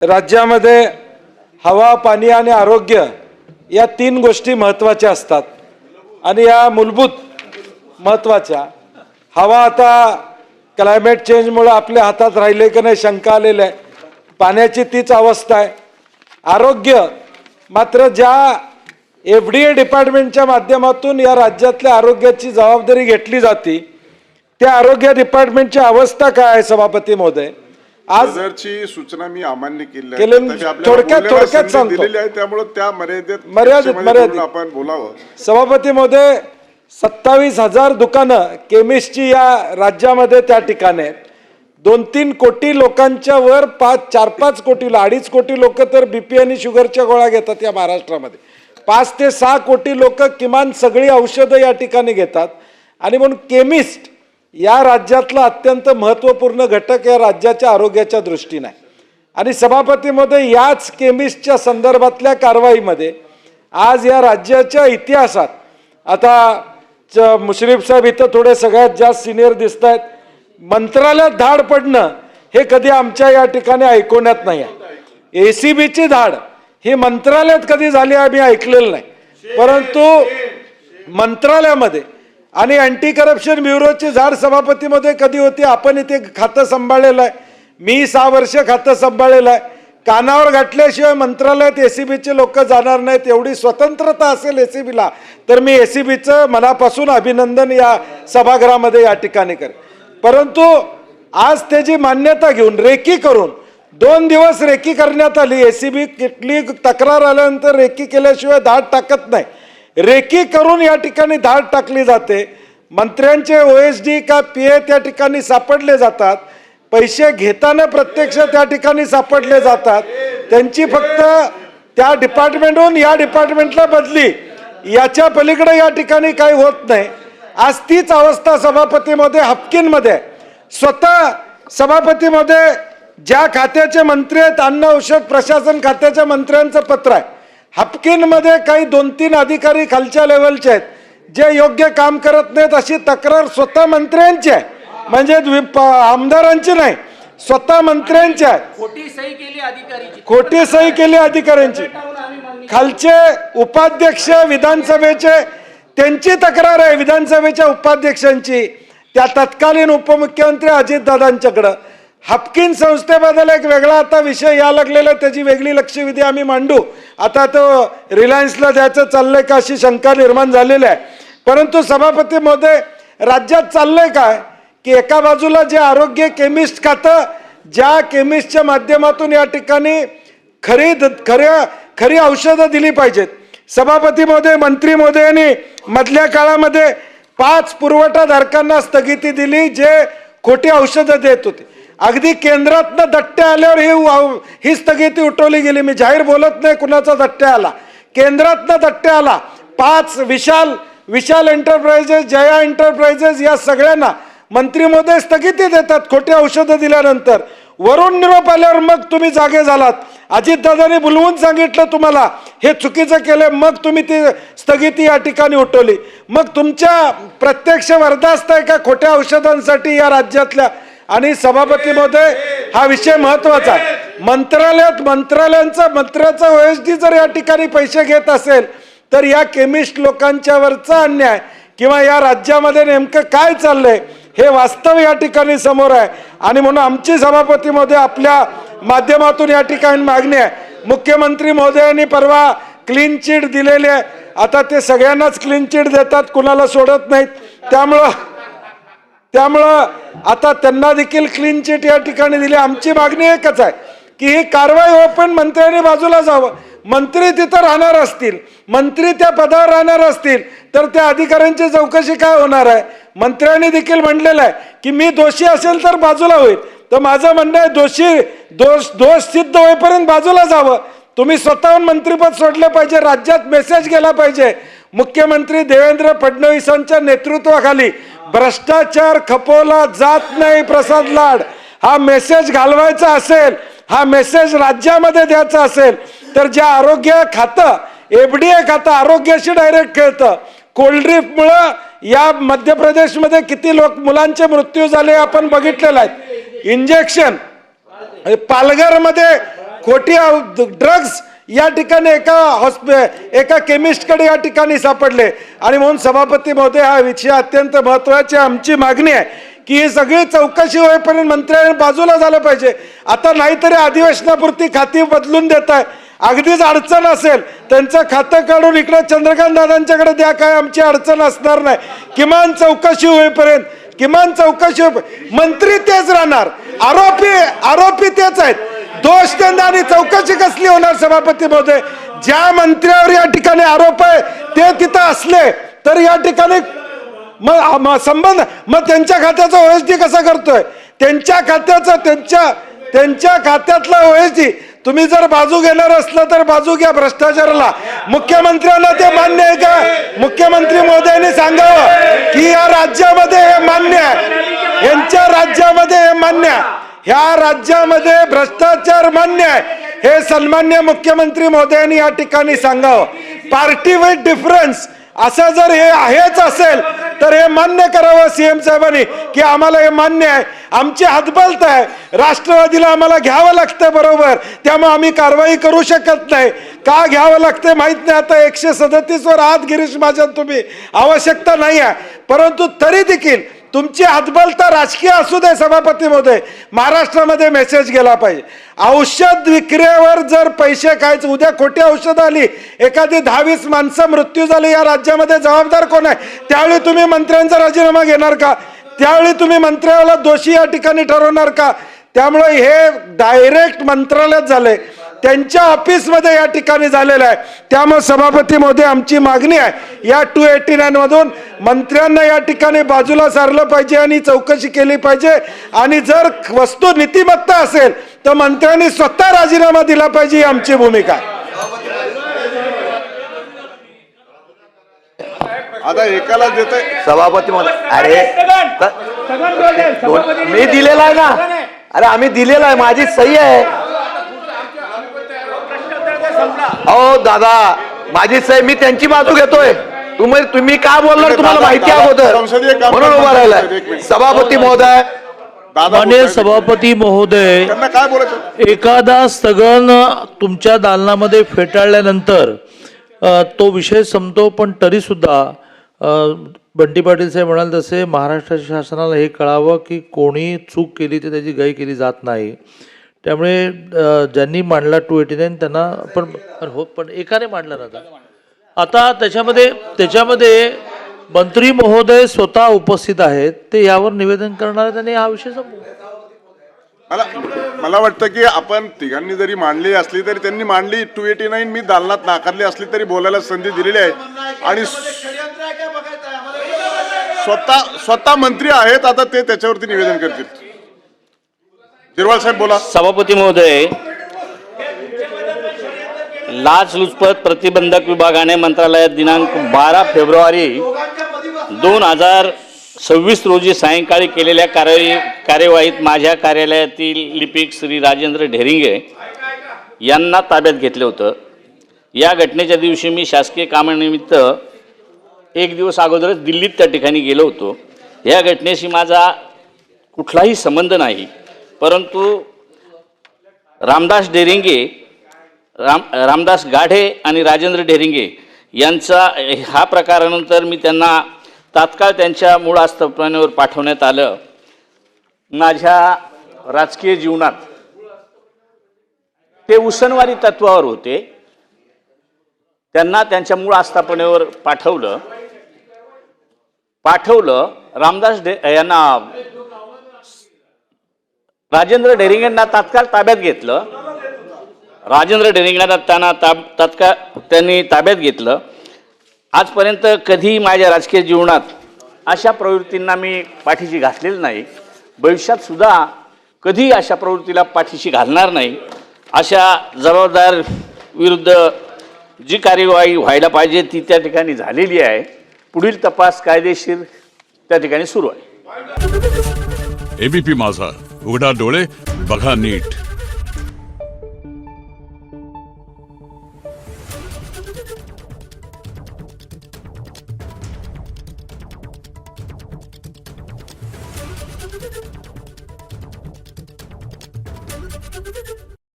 राज्यामध्ये हवा, पाणी आणि आरोग्य या तीन गोष्टी महत्त्वाच्या असतात आणि या मूलभूत महत्त्वाच्या. हवा आता क्लायमेट चेंजमुळे आपल्या हातात राहिले की नाही शंका आलेली आहे. पाण्याची तीच अवस्था आहे. आरोग्य मात्र ज्या FDA डिपार्टमेंटच्या माध्यमातून या राज्यातल्या आरोग्याची जबाबदारी घेतली जाते त्या आरोग्य डिपार्टमेंटची अवस्था काय आहे सभापती महोदय? आज सूचना मी अमान्य केली थोडक्यात सांगतो. त्यामुळे त्या मर्यादेत आपण बोलावं. सभापती महोदय, 27,000 दुकानं केमिस्टची या राज्यामध्ये त्या ठिकाणी आहेत. 2-3 कोटी लोकांच्या वर 4-5 कोटी 2.5 कोटी लोक तर बीपी आणि शुगरच्या गोळ्या घेतात या महाराष्ट्रामध्ये. 5 ते 6 कोटी लोक किमान सगळी औषधं या ठिकाणी घेतात आणि म्हणून केमिस्ट या राज्यातला अत्यंत महत्त्वपूर्ण घटक या राज्याच्या आरोग्याच्या दृष्टीने आहे. आणि सभापती महोदय, याच केमिस्टच्या संदर्भातल्या कारवाईमध्ये आज या राज्याच्या इतिहासात आता मुश्रीफ साहेब इथं थोडे सगळ्यात जास्त सिनियर दिसत आहेत. मंत्रालयात धाड पडणं हे कधी आमच्या या ठिकाणी ऐकवण्यात नाही आहे. ACBची धाड ही मंत्रालयात कधी झाली आम्ही ऐकलेलं नाही, परंतु मंत्रालयामध्ये आणि अँटी करप्शन ब्युरोची झाड सभापतीमध्ये कधी होती? आपण इथे खातं सांभाळलेलं आहे. मी 6 वर्ष खातं सांभाळलेलं आहे. कानावर गाठल्याशिवाय मंत्रालयात ACBचे लोक जाणार नाहीत. एवढी स्वतंत्रता असेल ACBला तर मी ACBचं मनापासून अभिनंदन या सभागृहामध्ये या ठिकाणी करेन. परंतु आज त्याची मान्यता घेऊन रेकी करून 2 दिवस रेकी करण्यात आली. ACB कुठली तक्रार आल्यानंतर रेकी केल्याशिवाय धाड टाकत नाही. रेकी करून या ठिकाणी धाड टाकली जाते. मंत्र्यांचे OSD का PA त्या ठिकाणी सापडले जातात. पैसे घेताना प्रत्यक्ष त्या ठिकाणी सापडले जातात. त्यांची फक्त त्या डिपार्टमेंटहून या डिपार्टमेंटला बदली, याच्या पलीकडे या ठिकाणी काही होत नाही. आज तीच अवस्था सभापतीमध्ये हापकिनमध्ये स्वतः सभापतीमध्ये ज्या खात्याचे मंत्री आहेत, अन्न औषध प्रशासन खात्याच्या मंत्र्यांचं पत्र आहे. हापकिनमध्ये काही 2-3 अधिकारी खालच्या लेवलचे आहेत जे योग्य काम करत नाहीत अशी तक्रार स्वतः मंत्र्यांची आहे. म्हणजे आमदारांची नाही, स्वतः मंत्र्यांची आहे. खोटी सही केली अधिकाऱ्यांची. खालचे उपाध्यक्ष विधानसभेचे त्यांची तक्रार आहे, विधानसभेच्या उपाध्यक्षांची त्या तत्कालीन उपमुख्यमंत्री अजितदादांच्याकडं. हापकिन संस्थेबद्दल एक वेगळा आता विषय या लागलेला, त्याची वेगळी लक्षवेधी आम्ही मांडू. आता तो रिलायन्सला द्यायचं चाललंय का अशी शंका निर्माण झालेली आहे. परंतु सभापती महोदय, राज्यात चाललंय काय की एका बाजूला जे आरोग्य केमिस्ट खातं, ज्या केमिस्टच्या माध्यमातून या ठिकाणी खरी औषधं दिली पाहिजेत. सभापती महोदय, मंत्री महोदयांनी मधल्या काळामध्ये 5 पुरवठाधारकांना स्थगिती दिली जे खोटी औषधं देत होते. अगदी केंद्रातनं दट्टे आल्यावर ही स्थगिती उठवली गेली. मी जाहीर बोलत नाही कुणाचा दट्टे आला, केंद्रातनं दट्टे आला. 5 विशाल एंटरप्राइजेस, जया एंटरप्राइजेस या सगळ्यांना मंत्री महोदय स्थगिती देतात खोटी औषधं दिल्यानंतर. वरून निरोप आल्यावर मग तुम्ही जागे झालात. अजितदादांनी बोलवून सांगितलं तुम्हाला हे चुकीचं केलं, मग तुम्ही ती स्थगिती या ठिकाणी उठवली. मग तुमच्या प्रत्यक्ष बर्दास्त आहे का खोट्या औषधांसाठी या राज्यातल्या? आणि सभापती महोदय, हा विषय महत्वाचा आहे. मंत्र्याचा OSD जर या ठिकाणी पैसे घेत असेल तर या केमिस्ट लोकांच्यावरचा अन्याय किंवा या राज्यामध्ये नेमकं काय चाललंय हे वास्तव या ठिकाणी समोर आहे. आणि म्हणून आमची सभापती महोदय आपल्या माध्यमातून या ठिकाणी मागणी आहे. मुख्यमंत्री महोदयांनी परवा क्लीन चिट दिलेली आहे. आता ते सगळ्यांनाच क्लीन चिट देतात, कुणाला सोडत नाहीत. त्यामुळं आता त्यांना देखील क्लीन चिट या ठिकाणी दिली. आमची मागणी एकच आहे की ही कारवाई हो, पण मंत्र्यांनी बाजूला जावं. मंत्री तिथं राहणार असतील, मंत्री त्या पदावर राहणार असतील तर त्या अधिकाऱ्यांची चौकशी काय होणार आहे? मंत्र्यांनी देखील म्हणलेलं आहे की मी दोषी असेल तर बाजूला होईल. तर माझं म्हणणं आहे दोष सिद्ध होईपर्यंत बाजूला जावं. तुम्ही स्वतःहून मंत्रीपद सोडले पाहिजे. राज्यात मेसेज गेला पाहिजे, मुख्यमंत्री देवेंद्र फडणवीसांच्या नेतृत्वाखाली भ्रष्टाचार खपवला जात नाही. प्रसाद लाड हा मेसेज घालवायचा असेल, हा मेसेज राज्यामध्ये द्यायचा असेल तर ज्या आरोग्य खातं FDA खातं आरोग्याशी डायरेक्ट खेळतं. कोल्ड्रिपमुळं या मध्य प्रदेशमध्ये किती मुलांचे मृत्यू झाले आपण बघितलेला आहे. इंजेक्शन पालघरमध्ये खोटी ड्रग्ज या ठिकाणी एका केमिस्टकडे या ठिकाणी सापडले. आणि म्हणून सभापती महोदय, हा विषय अत्यंत महत्त्वाची आमची मागणी आहे की ही सगळी चौकशी होईपर्यंत मंत्र्यांनी बाजूला झालं पाहिजे. आता नाहीतरी अधिवेशनापुरती खाती बदलून देत आहे. अगदीच अडचण असेल त्यांचं खातं काढून इकडे चंद्रकांत दादांच्याकडे द्या, काय आमची अडचण असणार नाही. किमान चौकशी होईपर्यंत मंत्री तेच राहणार, आरोपी तेच आहेत. दोष त्यांना आणि चौकशी कसली होणार सभापती महोदय? ज्या मंत्र्यावर या ठिकाणी आरोप आहे ते तिथं असले तर या ठिकाणी संबंध मग त्यांच्या खात्याचा ओएसडी कसा करतोय? त्यांच्या खात्यातला ओएसडी तुम्ही जर बाजू घेणार असला तर बाजू घ्या भ्रष्टाचाराला. मुख्यमंत्र्यांना ते मान्य आहे का? मुख्यमंत्री महोदयांनी सांगावं की या राज्यामध्ये हे मान्य आहे, यांच्या राज्यामध्ये हे मान्य आहे, ह्या राज्यामध्ये भ्रष्टाचार मान्य आहे, हे सन्मान्य मुख्यमंत्री महोदयांनी या ठिकाणी सांगावं. पार्टी विथ डिफरन्स असं जर हे आहेच असेल तर हे मान्य करावं सीएम साहेबांनी की आम्हाला हे मान्य आहे, आमची हातबलता आहे, राष्ट्रवादीला आम्हाला घ्यावं लागतं बरोबर, त्यामुळे आम्ही कारवाई करू शकत नाही. का घ्यावं लागतं माहित नाही. आता 137 वर आहात गिरीश महाजन तुम्ही, आवश्यकता नाही आहे, परंतु तरी देखील तुमची हातबलता राजकीय असू दे सभापती महोदय, महाराष्ट्रामध्ये मेसेज गेला पाहिजे. औषध विक्रीवर जर पैसे खायचे, उद्या खोटी औषध आली, एखादी 10-20 माणसं मृत्यू झाली, या राज्यामध्ये जबाबदार कोण आहे? त्यावेळी तुम्ही मंत्र्यांचा राजीनामा घेणार का? त्यावेळी तुम्ही मंत्र्याला दोषी या ठिकाणी ठरवणार का? त्यामुळे हे डायरेक्ट मंत्रालयात झाले, त्यांच्या ऑफिसमध्ये या ठिकाणी झालेलं आहे. त्यामुळे सभापती महोदय, आमची मागणी आहे या 289 मधून मंत्र्यांना या ठिकाणी बाजूला सारलं पाहिजे आणि चौकशी केली पाहिजे. आणि जर वस्तू नीतिमत्ता असेल तर मंत्र्यांनी स्वतः राजीनामा दिला पाहिजे, ही आमची भूमिका आहे. आता एकाला देतोय सभापती महोदय, अरे मी दिलेला आहे ना, अरे आम्ही दिलेला आहे, माझी सही आहे. अहो दादा, माझी सही, मी त्यांची बाजू घेतोय. तुम्ही का बोलणार तुम्हाला माहिती अगोदर, म्हणून उभा राहिलाय. सभापती महोदय, माननीय सभापती महोदय, त्यांना काय बोलायचं? एखादा स्थगन तुमच्या दालनामध्ये फेटाळल्यानंतर तो विषय संपतो, पण तरी सुद्धा बंटी पाटील साहेब म्हणाल तसे महाराष्ट्र शासनाला हे कळावं की कोणी चूक केली तर त्याची गय केली जात नाही. त्यामुळे ज्यांनी मांडला 289 त्यांना पण एकाने मांडला ना. आता त्याच्यामध्ये मंत्री महोदय स्वतः उपस्थित आहेत, ते यावर निवेदन करणार आहेत आणि हा विषय मला वाटतं की आपण तिघांनी जरी मांडली असली तरी त्यांनी मांडली 289 मी दालनात नाकारली असली तरी बोलायला संधी दिलेली आहे. आणि स्वतः मंत्री आहेत, आता ते त्याच्यावरती निवेदन करतील. जिरवाळ साहेब बोला. सभापती महोदय, लाचलुचपत प्रतिबंधक विभागाने मंत्रालयात दिनांक 12 फेब्रुवारी 2026 रोजी सायंकाळी केलेल्या कार्यवाहीत माझ्या कार्यालयातील लिपिक श्री राजेंद्र ढेरिंगे यांना ताब्यात घेतले होतं. या घटनेच्या दिवशी मी शासकीय कामानिमित्त एक दिवस अगोदरच दिल्लीत त्या ठिकाणी गेलो होतो. या घटनेशी माझा कुठलाही संबंध नाही, परंतु रामदास गाढे आणि राजेंद्र ढेरिंगे यांचा हा प्रकारानंतर मी त्यांना तात्काळ त्यांच्या मूळ आस्थापनेवर पाठवण्यात आलं. माझ्या राजकीय जीवनात ते उसनवारी तत्वावर होते, त्यांना त्यांच्या मूळ आस्थापनेवर पाठवलं. यांना राजेंद्र ढेरिंगेंना तात्काळ ताब्यात घेतलं. राजेंद्र ढेरिंगेंना त्यांनी ताब्यात घेतलं. आजपर्यंत कधी माझ्या राजकीय जीवनात अशा प्रवृत्तींना मी पाठीशी घातलेली नाही, भविष्यात सुद्धा कधी अशा प्रवृत्तीला पाठीशी घालणार नाही. अशा जबाबदार विरुद्ध जी कार्यवाही व्हायला पाहिजे ती त्या ठिकाणी झालेली आहे. पुढील तपास कायदेशीर त्या ठिकाणी सुरू आहे. एबीपी माझा, उघडा डोळे बघा नीट.